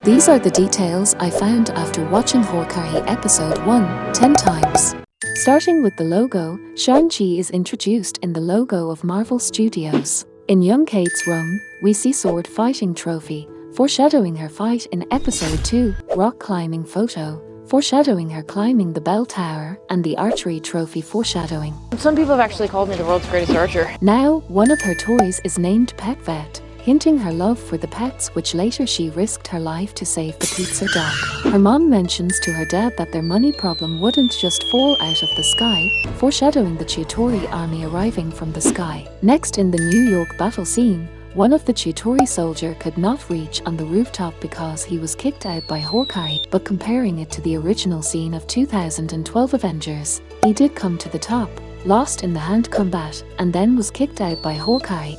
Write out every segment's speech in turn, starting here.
These are the details I found after watching Hawkeye Episode 1 10 times. Starting with the logo, Shang-Chi is introduced in the logo of Marvel Studios. In young Kate's room, we see sword fighting trophy, foreshadowing her fight in Episode 2, rock climbing photo, foreshadowing her climbing the bell tower, and the archery trophy foreshadowing. Some people have actually called me the world's greatest archer. Now, one of her toys is named Pet Vet, hinting her love for the pets, which later she risked her life to save the pizza dog. Her mom mentions to her dad that their money problem wouldn't just fall out of the sky, foreshadowing the Chitauri army arriving from the sky. Next, in the New York battle scene, one of the Chitauri soldier could not reach on the rooftop because he was kicked out by Hawkeye, but comparing it to the original scene of 2012 Avengers, he did come to the top, lost in the hand combat, and then was kicked out by Hawkeye.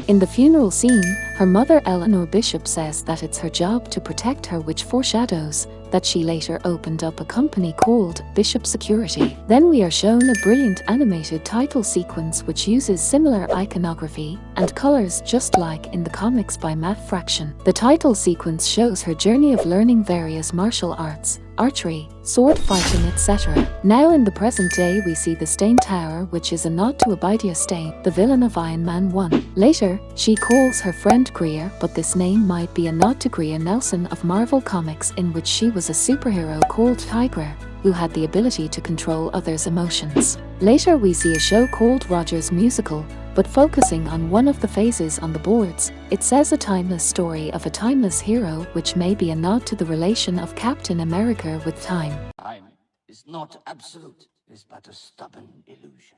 In the funeral scene, her mother Eleanor Bishop says that it's her job to protect her, which foreshadows that she later opened up a company called Bishop Security. Then we are shown a brilliant animated title sequence which uses similar iconography and colors just like in the comics by Matt Fraction. The title sequence shows her journey of learning various martial arts, archery, sword fighting, etc. Now in the present day we see the Stane Tower, which is a nod to Obadiah Stane, the villain of Iron Man 1. Later, she calls her friend Greer, but this name might be a nod to Greer Nelson of Marvel Comics, in which she was a superhero called Tigra, who had the ability to control others' emotions. Later we see a show called Rogers Musical, but focusing on one of the phases on the boards, it says a timeless story of a timeless hero, which may be a nod to the relation of Captain America with time. Time is not absolute, it is but a stubborn illusion.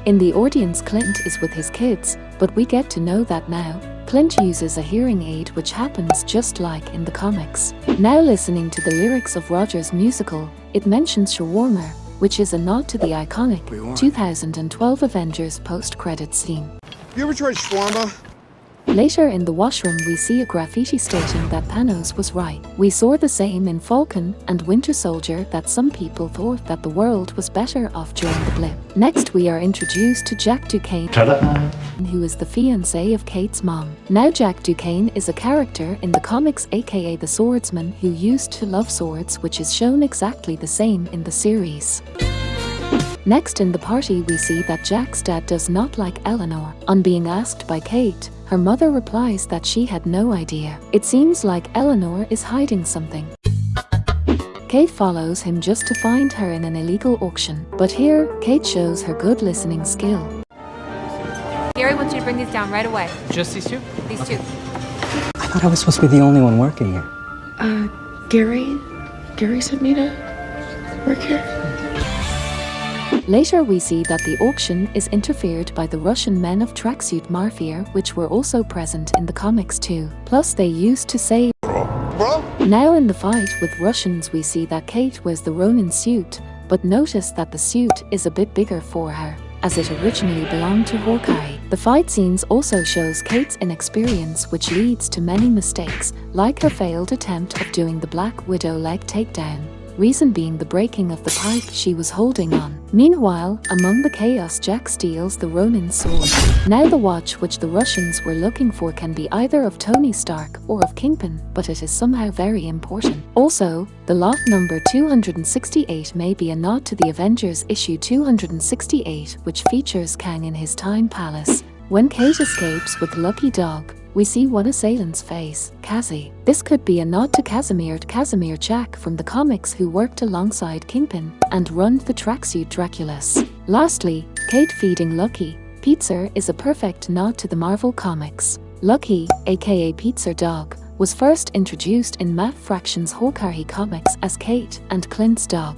In the audience, Clint is with his kids, but we get to know that now, Clint uses a hearing aid, which happens just like in the comics. Now listening to the lyrics of Rogers Musical, it mentions shawarma, which is a nod to the iconic 2012 Avengers post-credits scene. You ever tried shawarma? Later in the washroom we see a graffiti stating that Panos was right. We saw the same in Falcon and Winter Soldier, that some people thought that the world was better off during the blip. Next we are introduced to Jack Duquesne, who is the fiancé of Kate's mom. Now Jack Duquesne is a character in the comics, aka the swordsman who used to love swords, which is shown exactly the same in the series. Next in the party we see that Jack's dad does not like Eleanor. On being asked by Kate, her mother replies that she had no idea. It seems like Eleanor is hiding something. Kate follows him just to find her in an illegal auction, but here, Kate shows her good listening skill. Gary wants you to bring these down right away. Just these two? These two. I thought I was supposed to be the only one working here. Gary sent me to work here. Later we see that the auction is interfered by the Russian men of Tracksuit Mafia, which were also present in the comics too. Plus they used to say bro. Now in the fight with Russians we see that Kate wears the Ronin suit, but notice that the suit is a bit bigger for her, as it originally belonged to Hawkeye. The fight scenes also shows Kate's inexperience, which leads to many mistakes, like her failed attempt of doing the Black Widow leg takedown. Reason being the breaking of the pipe she was holding on. Meanwhile, among the chaos, Jack steals the Ronin sword. Now the watch which the Russians were looking for can be either of Tony Stark or of Kingpin, but it is somehow very important. Also, the lot number 268 may be a nod to the Avengers issue 268, which features Kang in his time palace. When Kate escapes with Lucky Dog, we see one assailant's face, Cassie. This could be a nod to Casimir Jack from the comics, who worked alongside Kingpin and run the tracksuit Draculus. Lastly, Kate feeding Lucky pizza is a perfect nod to the Marvel Comics. Lucky, aka Pizza Dog, was first introduced in Matt Fraction's Hawkeye comics as Kate and Clint's dog.